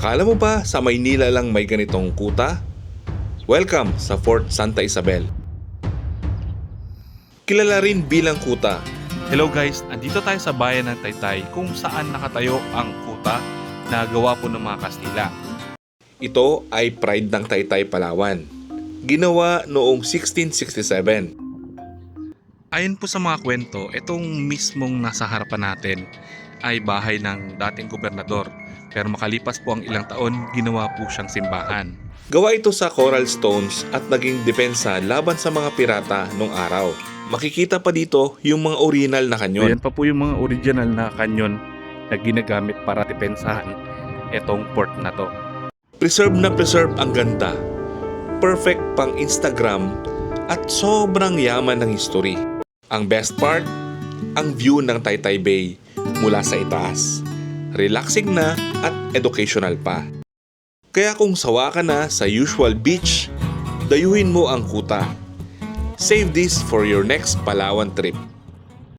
Akala mo ba sa Maynila lang may ganitong kuta? Welcome sa Fort Santa Isabel. Kilala rin bilang kuta. Hello guys, andito tayo sa bayan ng Taytay kung saan nakatayo ang kuta na gawa po ng mga Kastila. Ito ay pride ng Taytay, Palawan. Ginawa noong 1667. Ayon po sa mga kwento, itong mismong nasa harapan natin ay bahay ng dating gobernador. Pero makalipas po ang ilang taon, ginawa po siyang simbahan. Gawa ito sa coral stones at naging depensa laban sa mga pirata noong araw. Makikita pa dito yung mga original na So, kanyon. yan pa po yung mga original na kanyon na ginagamit para depensahan itong port na to. Preserve na preserve ang ganda. Perfect pang Instagram at sobrang yaman ng history. Ang best part, ang view ng Taytay Bay mula sa itaas. Relaxing na at educational pa. Kaya kung sawa ka na sa usual beach, dayuhin mo ang kuta. Save this for your next Palawan trip.